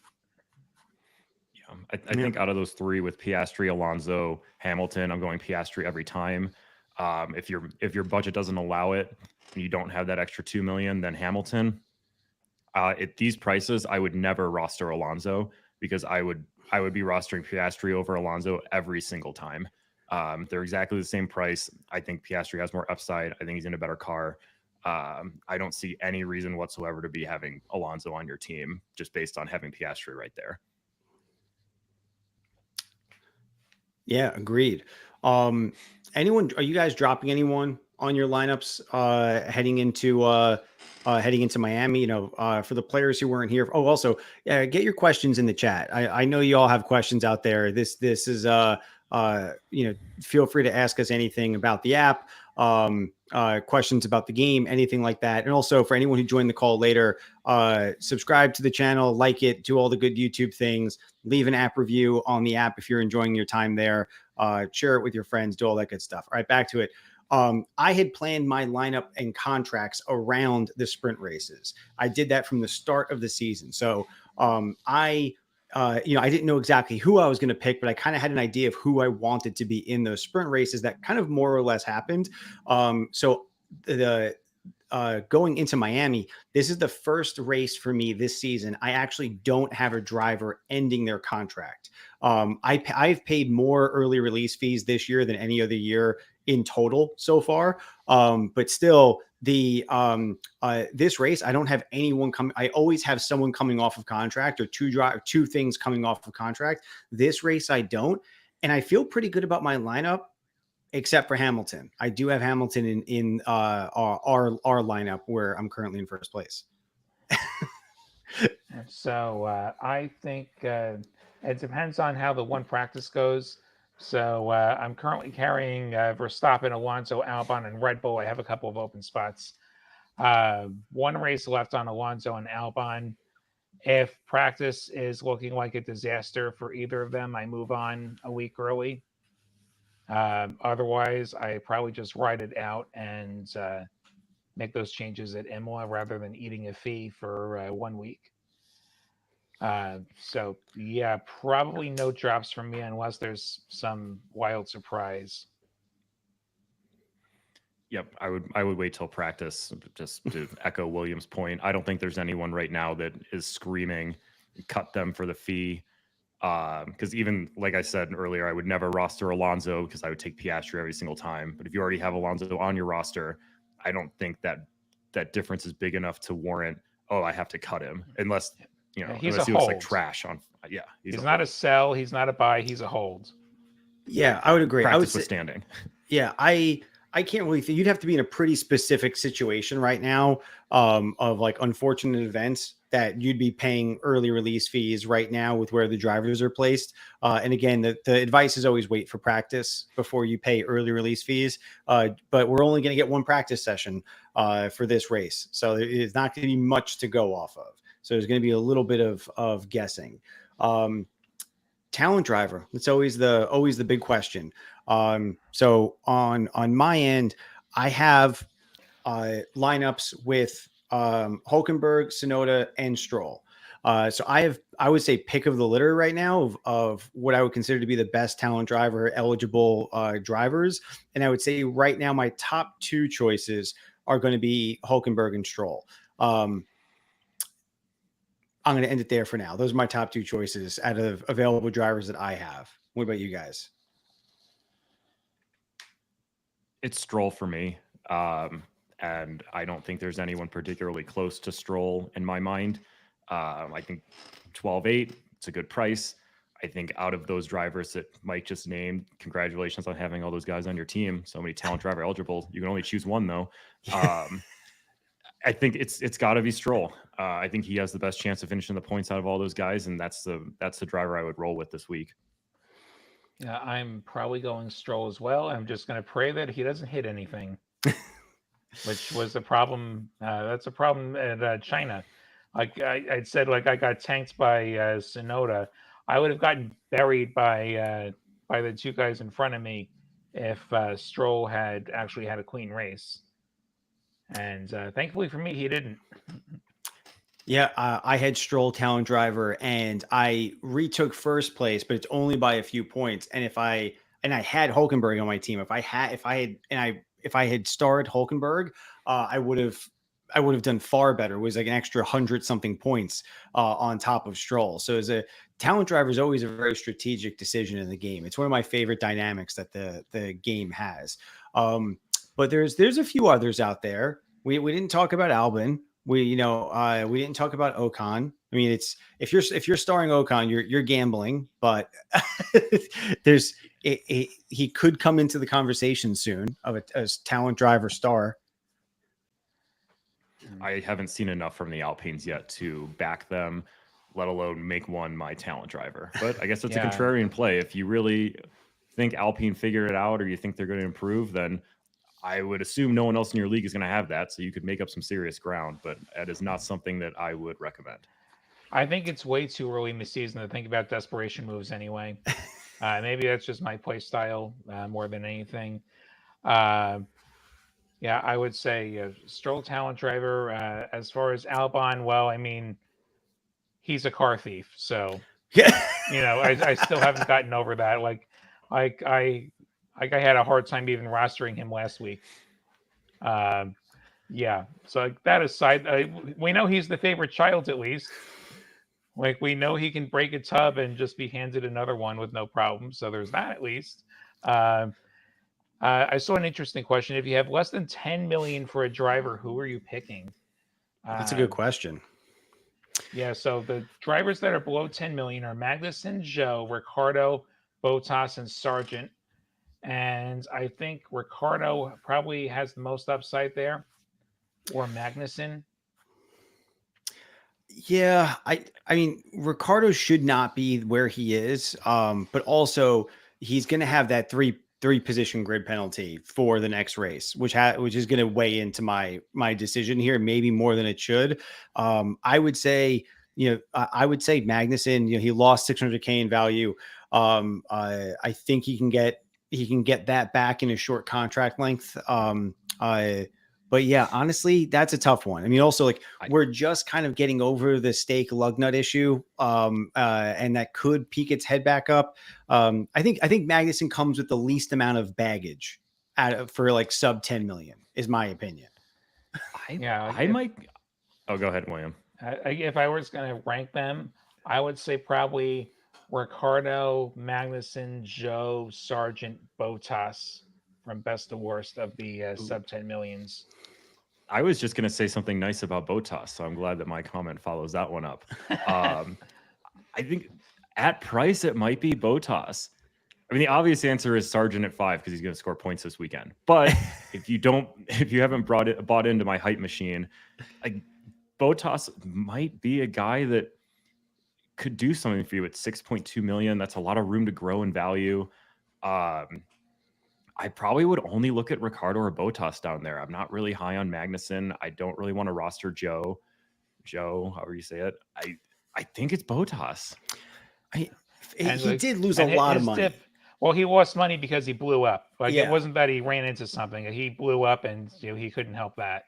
S3: I think out of those 3 with Piastri, Alonso, Hamilton, I'm going Piastri every time. If your budget doesn't allow it and you don't have that extra 2 million, then Hamilton. At these prices, I would never roster Alonso, because I would be rostering Piastri over Alonso every single time. They're exactly the same price. I think Piastri has more upside. I think he's in a better car. I don't see any reason whatsoever to be having Alonso on your team just based on having Piastri right there.
S1: Yeah, agreed. Are you guys dropping anyone on your lineups heading into Miami? For the players who weren't here. Oh, also, get your questions in the chat. I know you all have questions out there. This is feel free to ask us anything about the app, questions about the game, anything like that. And also for anyone who joined the call later, subscribe to the channel, like it, do all the good YouTube things, leave an app review on the app if you're enjoying your time there, share it with your friends, do all that good stuff. All right, back to it. I had planned my lineup and contracts around the sprint races. I did that from the start of the season. So I didn't know exactly who I was going to pick, but I kind of had an idea of who I wanted to be in those sprint races that kind of more or less happened. So going into Miami, this is the first race for me this season. I actually don't have a driver ending their contract. I've paid more early release fees this year than any other year in total so far. But still, this race, I don't have anyone coming. I always have someone coming off of contract, or two things coming off of contract. This race, I don't. And I feel pretty good about my lineup, except for Hamilton. I do have Hamilton in our lineup where I'm currently in first place.
S2: So I think it depends on how the one practice goes. So I'm currently carrying Verstappen, Alonso, Albon, and Red Bull. I have a couple of open spots. One race left on Alonso and Albon. If practice is looking like a disaster for either of them, I move on a week early. Otherwise, I probably just ride it out and make those changes at Imola rather than eating a fee for 1 week. So yeah, probably no drops from me unless there's some wild surprise.
S3: Yep, I would wait till practice. Just to echo William's point, I don't think there's anyone right now that is screaming, cut them for the fee. Because even like I said earlier, I would never roster Alonso because I would take Piastri every single time. But if you already have Alonso on your roster, I don't think that difference is big enough to warrant, oh, I have to cut him, unless
S2: He's
S3: unless
S2: a
S3: he looks like
S2: hold.
S3: trash on. Yeah,
S2: He's not a sell. He's not a buy. He's a hold.
S1: Yeah, I would agree. I would
S3: practice withstanding.
S1: Yeah, I can't really think. You'd have to be in a pretty specific situation right now of like unfortunate events that you'd be paying early release fees right now with where the drivers are placed. And again, the advice is always wait for practice before you pay early release fees. But we're only going to get one practice session for this race. So it's not going to be much to go off of. So there's going to be a little bit of guessing. Talent driver. It's always the big question. So on my end, I have lineups with Hulkenberg, Tsunoda, and Stroll. So I would say pick of the litter right now of what I would consider to be the best talent driver eligible drivers. And I would say right now my top two choices are going to be Hulkenberg and Stroll. I'm going to end it there for now. Those are my top two choices out of available drivers that I have. What about you guys?
S3: It's Stroll for me. And I don't think there's anyone particularly close to Stroll in my mind. I think 12.8, it's a good price. I think out of those drivers that Mike just named, congratulations on having all those guys on your team. So many talent driver eligible. You can only choose one though. I think it's got to be Stroll. I think he has the best chance of finishing the points out of all those guys, and that's the driver I would roll with this week.
S2: Yeah, I'm probably going Stroll as well. I'm just going to pray that he doesn't hit anything, which was the problem. That's a problem at China. Like I said, like I got tanked by Tsunoda. I would have gotten buried by the two guys in front of me if Stroll had actually had a clean race. And thankfully for me, he didn't.
S1: Yeah, I had Stroll talent driver, and I retook first place, but it's only by a few points. And if I had Hulkenberg on my team, if I had starred Hulkenberg, I would have done far better. It was like an extra 100 something points on top of Stroll. So as a talent driver is always a very strategic decision in the game. It's one of my favorite dynamics that the game has. But there's a few others out there. We didn't talk about Albon. We didn't talk about Ocon. I mean, it's if you're starring Ocon, you're gambling, but he could come into the conversation soon of a talent driver star.
S3: I haven't seen enough from the Alpines yet to back them, let alone make one my talent driver. But I guess it's a contrarian play. If you really think Alpine figure it out, or you think they're going to improve, then I would assume no one else in your league is going to have that, so you could make up some serious ground, but that is not something that I would recommend.
S2: I think it's way too early in the season to think about desperation moves anyway. Maybe that's just my play style more than anything. Yeah, I would say Stroll talent driver. As far as Albon, well, I mean, he's a car thief, so I still haven't gotten over that. I had a hard time even rostering him last week. Yeah. So that aside, we know he's the favorite child at least. Like we know he can break a tub and just be handed another one with no problem. So there's that at least. I saw an interesting question. If you have less than 10 million for a driver, who are you picking?
S1: That's a good question.
S2: Yeah. So the drivers that are below 10 million are Magnussen, Zhou, Ricardo, Bottas, and Sargent. And I think Ricardo probably has the most upside there, or Magnussen.
S1: Yeah, I mean, Ricardo should not be where he is, but also he's going to have that three position grid penalty for the next race, which is going to weigh into my decision here, maybe more than it should. I would say, I would say Magnussen, he lost 600K in value. I think he can get that back in a short contract length. But yeah, honestly, that's a tough one. I mean, also like we're just kind of getting over the steak lug nut issue, and that could peak its head back up. I think Magnussen comes with the least amount of baggage for like sub 10 million, is my opinion.
S3: I might. Oh, go ahead, William.
S2: If I was going to rank them, I would say probably Ricardo, Magnussen, Joe, Sargent, Bottas from best to worst of the sub 10 millions.
S3: I was just going to say something nice about Bottas, so I'm glad that my comment follows that one up. I think at price, it might be Bottas. I mean, the obvious answer is Sargent at 5 because he's going to score points this weekend. But if you haven't bought into my hype machine, like Bottas might be a guy that could do something for you at 6.2 million. That's a lot of room to grow in value. I probably would only look at Ricardo or Bottas down there. I'm not really high on Magnussen. I don't really want to roster Joe, however you say it. I think it's Bottas.
S1: He did lose a lot of money.
S2: Well, he lost money because he blew up. Like it wasn't that he ran into something. He blew up, and he couldn't help that.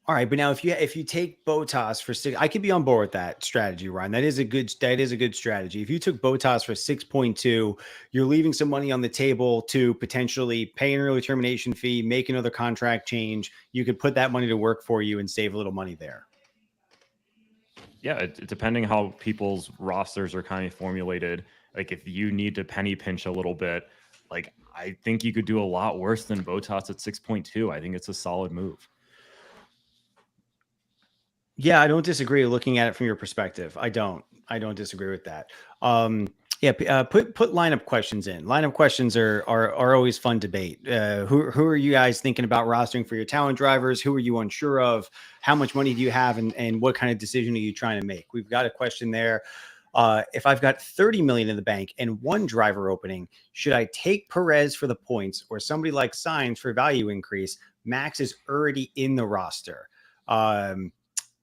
S1: All right, but now if you take Bottas for 6, I could be on board with that strategy, Ryan. That is a good strategy. If you took Bottas for 6.2, you're leaving some money on the table to potentially pay an early termination fee, make another contract change. You could put that money to work for you and save a little money there.
S3: Yeah, depending how people's rosters are kind of formulated, like if you need to penny pinch a little bit, like I think you could do a lot worse than Bottas at 6.2. I think it's a solid move.
S1: Yeah, I don't disagree looking at it from your perspective. I don't disagree with that. Put lineup questions in. Lineup questions are always fun debate. Who are you guys thinking about rostering for your talent drivers? Who are you unsure of? How much money do you have, and what kind of decision are you trying to make? We've got a question there. If I've got 30 million in the bank and one driver opening, should I take Perez for the points or somebody like Sainz for value increase? Max is already in the roster.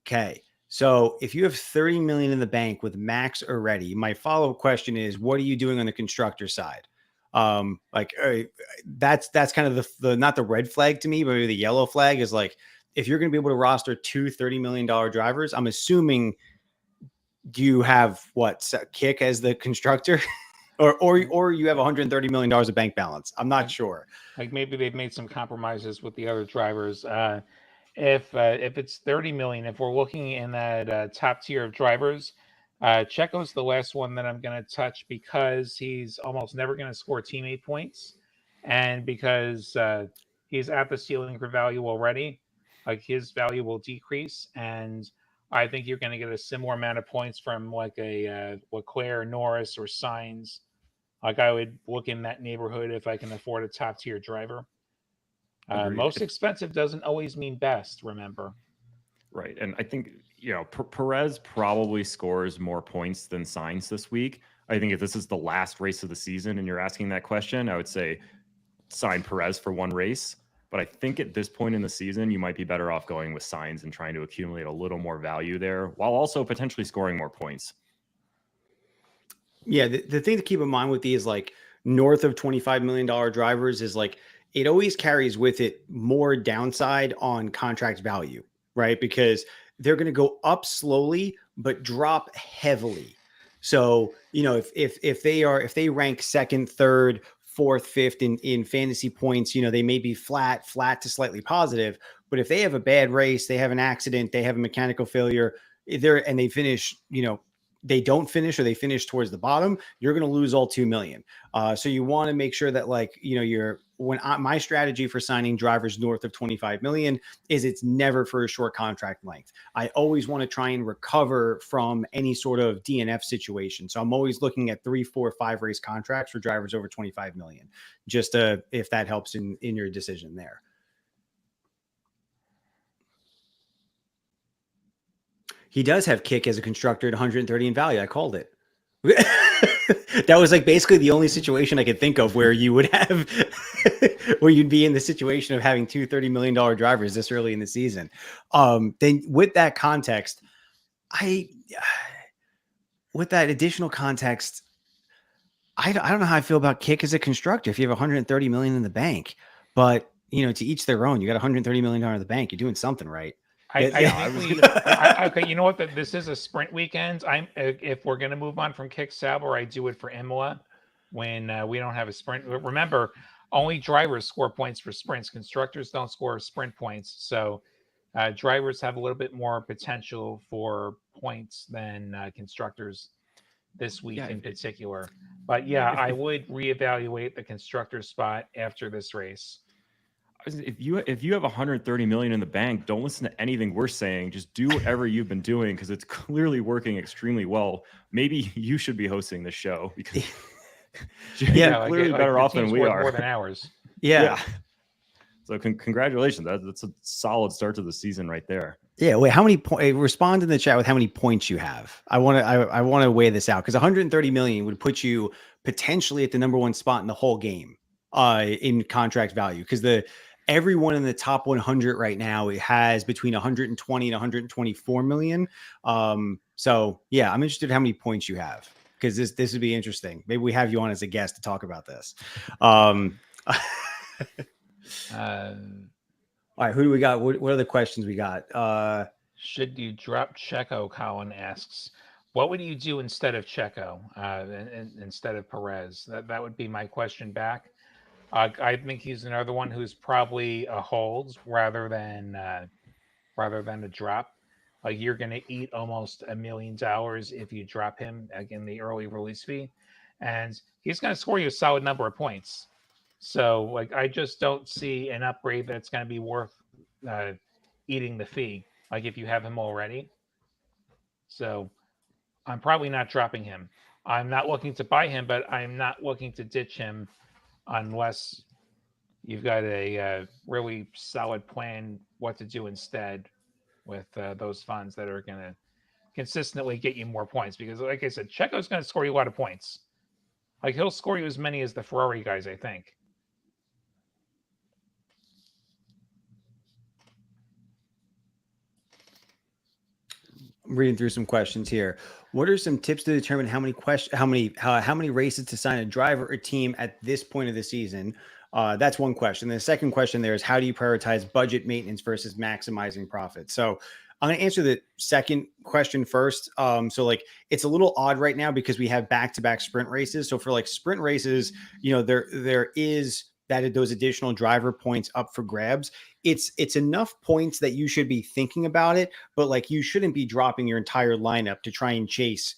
S1: Okay. So if you have 30 million in the bank with Max already, my follow-up question is, what are you doing on the constructor side? That's kind of the not the red flag to me, but maybe the yellow flag is like, if you're going to be able to roster two $30 million drivers, I'm assuming, do you have Kick as the constructor or you have $130 million of bank balance? I'm not sure.
S2: Like maybe they've made some compromises with the other drivers. If it's 30 million, if we're looking in that top tier of drivers, Checo's the last one that I'm going to touch because he's almost never going to score teammate points, and because he's at the ceiling for value already, like his value will decrease, and I think you're going to get a similar amount of points from like a Leclerc, Norris, or Sainz. Like I would look in that neighborhood if I can afford a top tier driver. Most expensive doesn't always mean best, remember.
S3: Right. And I think, Perez probably scores more points than Sainz this week. I think if this is the last race of the season and you're asking that question, I would say sign Perez for one race. But I think at this point in the season, you might be better off going with Sainz and trying to accumulate a little more value there while also potentially scoring more points.
S1: Yeah, the thing to keep in mind with these like north of $25 million drivers is like, it always carries with it more downside on contract value, right? Because they're going to go up slowly, but drop heavily. So, if they rank second, third, fourth, fifth in fantasy points, they may be flat to slightly positive. But if they have a bad race, they have an accident, they have a mechanical failure, and they finish, they don't finish or they finish towards the bottom, you're going to lose all 2 million. So you want to make sure that my strategy for signing drivers north of 25 million is it's never for a short contract length. I always want to try and recover from any sort of DNF situation. So I'm always looking at 3, 4, 5 race contracts for drivers over 25 million, just if that helps in your decision there. He does have kick as a constructor at 130 in value. I called it. That was like basically the only situation I could think of where you would have, where you'd be in the situation of having two $30 million drivers this early in the season. Then with that context, with that additional context, I don't know how I feel about kick as a constructor. If you have 130 million in the bank, but to each their own, you got 130 million in the bank. You're doing something right.
S2: Okay, you know what? This is a sprint weekend. If we're gonna move on from kick Sauber, I do it for Imola when we don't have a sprint. Remember, only drivers score points for sprints. Constructors don't score sprint points, so drivers have a little bit more potential for points than constructors this week in particular. But yeah, I would reevaluate the constructor spot after this race.
S3: If you have 130 million in the bank, don't listen to anything we're saying. Just do whatever you've been doing because it's clearly working extremely well. Maybe you should be hosting the show because you're clearly better off than we are.
S2: More than ours.
S1: Yeah.
S3: So congratulations. That's a solid start to the season right there.
S1: Yeah. Wait, how many points? Respond in the chat with how many points you have. I want to weigh this out because 130 million would put you potentially at the number one spot in the whole game in contract value because everyone in the top 100 right now has between 120 and 124 million. So yeah, I'm interested in how many points you have because this would be interesting. Maybe we have you on as a guest to talk about this. All right, who do we got? What are the questions we got?
S2: Should you drop Checo? Colin asks. What would you do instead of Checo, instead of Perez? That would be my question back. I think he's another one who's probably a hold rather than a drop. Like you're going to eat almost $1 million if you drop him in the early release fee, and he's going to score you a solid number of points. So like I just don't see an upgrade that's going to be worth eating the fee. Like if you have him already, so I'm probably not dropping him. I'm not looking to buy him, but I'm not looking to ditch him unless you've got a really solid plan what to do instead with those funds that are going to consistently get you more points. Because like I said, Checo's going to score you a lot of points. Like he'll score you as many as the Ferrari guys, I think.
S1: I'm reading through some questions here. What are some tips to determine how many races to sign a driver or team at this point of the season? That's one question. The second question there is how do you prioritize budget maintenance versus maximizing profit? So I'm going to answer the second question first. So like it's a little odd right now because we have back-to-back sprint races. So for like sprint races, there is those additional driver points up for grabs. It's enough points that you should be thinking about it, but like you shouldn't be dropping your entire lineup to try and chase,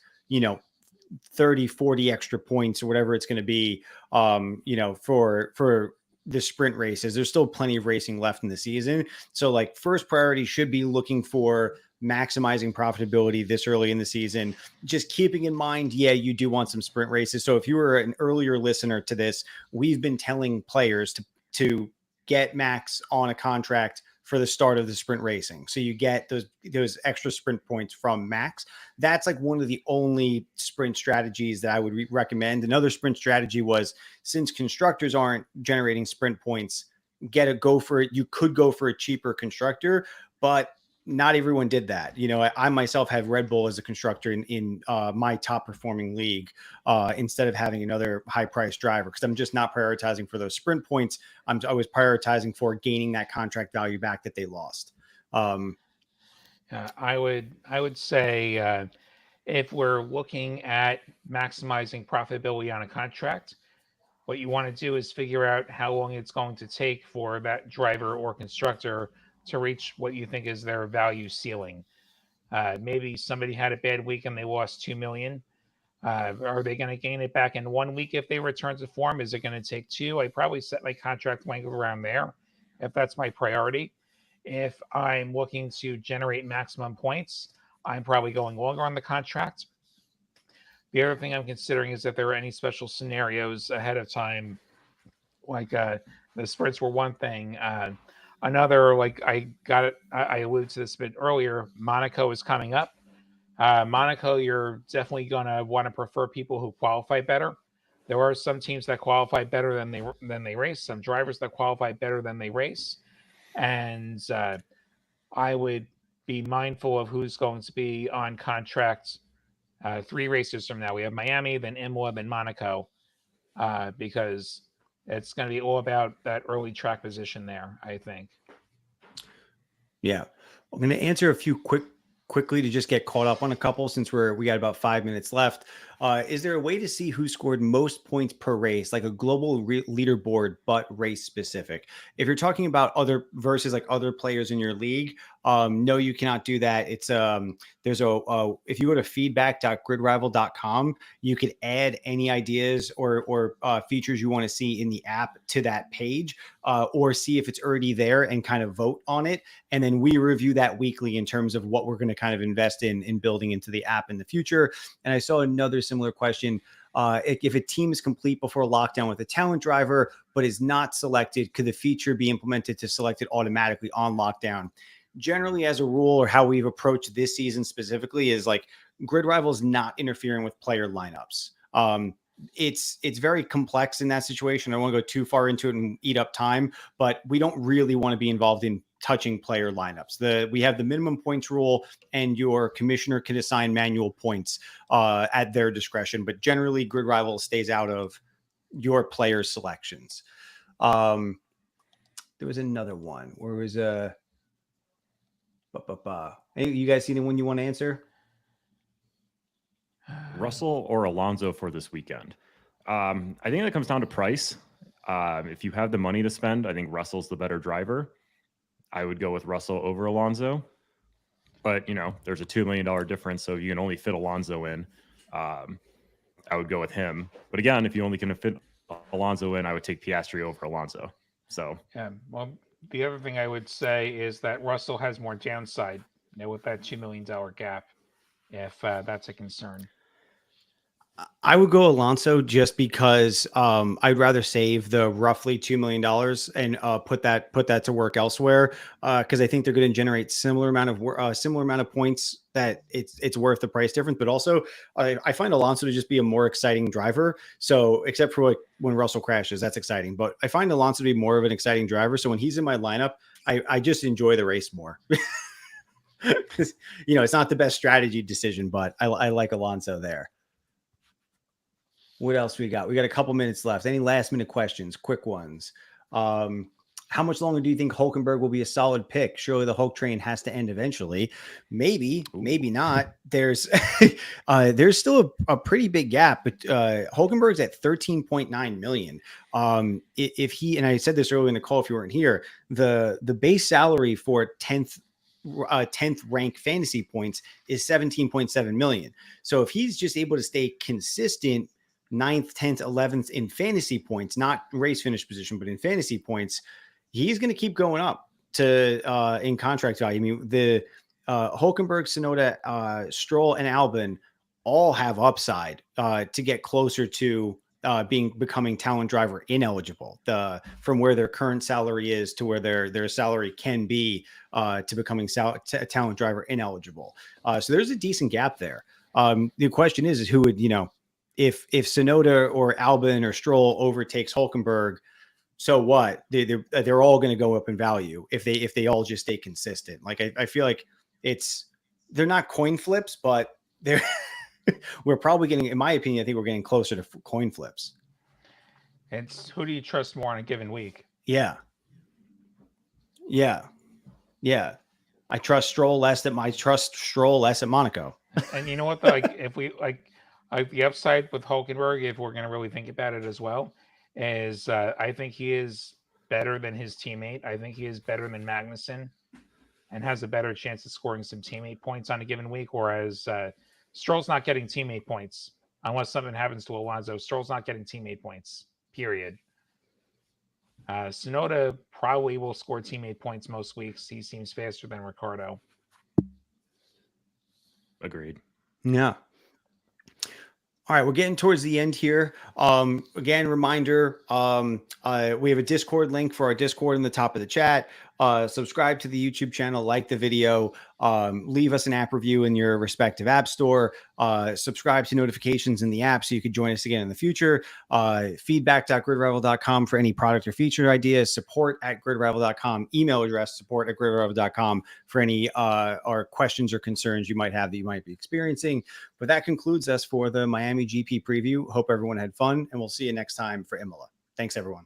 S1: 30, 40 extra points or whatever it's going to be, for the sprint races. There's still plenty of racing left in the season. So like first priority should be looking for maximizing profitability this early in the season, just keeping in mind, you do want some sprint races. So if you were an earlier listener to this, we've been telling players to get Max on a contract for the start of the sprint racing. So you get those extra sprint points from Max. That's like one of the only sprint strategies that I would recommend. Another sprint strategy was, since constructors aren't generating sprint points, go for it. You could go for a cheaper constructor, but not everyone did that. I myself have Red Bull as a constructor in my top performing league instead of having another high priced driver, because I'm just not prioritizing for those sprint points. I was prioritizing for gaining that contract value back that they lost.
S2: I would say if we're looking at maximizing profitability on a contract, what you want to do is figure out how long it's going to take for that driver or constructor to reach what you think is their value ceiling. Maybe somebody had a bad week and they lost 2 million. Are they going to gain it back in 1 week if they return to form? Is it going to take 2? I probably set my contract length around there if that's my priority. If I'm looking to generate maximum points, I'm probably going longer on the contract. The other thing I'm considering is if there are any special scenarios ahead of time, like the sprints were one thing. Another, like I alluded to this a bit earlier, Monaco is coming up. Monaco, you're definitely going to want to prefer people who qualify better. There are some teams that qualify better than they race, some drivers that qualify better than they race, and I would be mindful of who's going to be on contract 3 races from now. We have Miami, then Imola, then Monaco, because it's going to be all about that early track position there, I think.
S1: Yeah. I'm going to answer a few quickly to just get caught up on a couple since we got about 5 minutes left. Is there a way to see who scored most points per race, like a global leaderboard, but race specific? If you're talking about other versus like other players in your league, no, you cannot do that. It's there's if you go to feedback.gridrival.com, you could add any ideas or features you want to see in the app to that page, or see if it's already there and kind of vote on it. And then we review that weekly in terms of what we're going to kind of invest in building into the app in the future. And I saw another similar question. If a team is complete before lockdown with a talent driver, but is not selected, could the feature be implemented to select it automatically on lockdown? Generally, as a rule, or how we've approached this season specifically, is like GridRival is not interfering with player lineups. It's very complex in that situation. I don't want to go too far into it and eat up time, but we don't really want to be involved in touching player lineups. We have the minimum points rule, and your commissioner can assign manual points at their discretion. But generally, GridRival stays out of your player selections. There was another one where it was a. Hey, you guys see anyone you want to answer?
S3: Russell or Alonso for this weekend? I think that comes down to price. If you have the money to spend, I think Russell's the better driver. I would go with Russell over Alonso. But, there's a $2 million difference, so you can only fit Alonso in. I would go with him. But again, if you only can fit Alonso in, I would take Piastri over Alonso. So,
S2: well, the other thing I would say is that Russell has more downside, with that $2 million gap, if that's a concern.
S1: I would go Alonso just because I'd rather save the roughly $2 million and put that to work elsewhere, because I think they're going to generate similar amount of points that it's worth the price difference. But also, I find Alonso to just be a more exciting driver. So except for like when Russell crashes, that's exciting. But I find Alonso to be more of an exciting driver. So when he's in my lineup, I just enjoy the race more. It's not the best strategy decision, but I like Alonso there. What else we got? We got a couple minutes left. Any last minute questions? Quick ones. How much longer do you think Hulkenberg will be a solid pick? Surely the Hulk train has to end eventually. Maybe, maybe not. There's still a pretty big gap, but Hulkenberg's at 13.9 million. If he, and I said this earlier in the call, if you weren't here, the base salary for 10th rank fantasy points is 17.7 million. So if he's just able to stay consistent 9th, 10th, 11th in fantasy points, not race finish position, but in fantasy points, he's going to keep going up to in contract value. I mean, the Hulkenberg, Tsunoda, Stroll, and Albon all have upside to get closer to becoming talent driver ineligible, from where their current salary is to where their salary can be to becoming talent driver ineligible. So there's a decent gap there. The question is who would, if Tsunoda or Albon or Stroll overtakes Hulkenberg, so what? They're all going to go up in value if they all just stay consistent. Like I feel like they're not coin flips, but we're probably getting, in my opinion, I think we're getting closer to coin flips.
S2: It's who do you trust more on a given week?
S1: Yeah. I trust Stroll less at Monaco.
S2: And you know what? Like if we the upside with Hulkenberg, if we're going to really think about it as well, is I think he is better than his teammate. I think he is better than Magnussen and has a better chance of scoring some teammate points on a given week, whereas Stroll's not getting teammate points unless something happens to Alonso. Stroll's not getting teammate points, period. Tsunoda probably will score teammate points most weeks. He seems faster than Ricciardo.
S3: Agreed.
S1: Yeah. All right, we're getting towards the end here. Again, reminder, we have a Discord link for our Discord in the top of the chat. Subscribe to the YouTube channel, like the video, leave us an app review in your respective app store, subscribe to notifications in the app so you could join us again in the future. Feedback.gridrival.com for any product or feature ideas, support@gridrival.com, email address support@gridrival.com for any or questions or concerns you might have that you might be experiencing. But that concludes us for the Miami GP preview. Hope everyone had fun, and we'll see you next time for Imola. Thanks, everyone.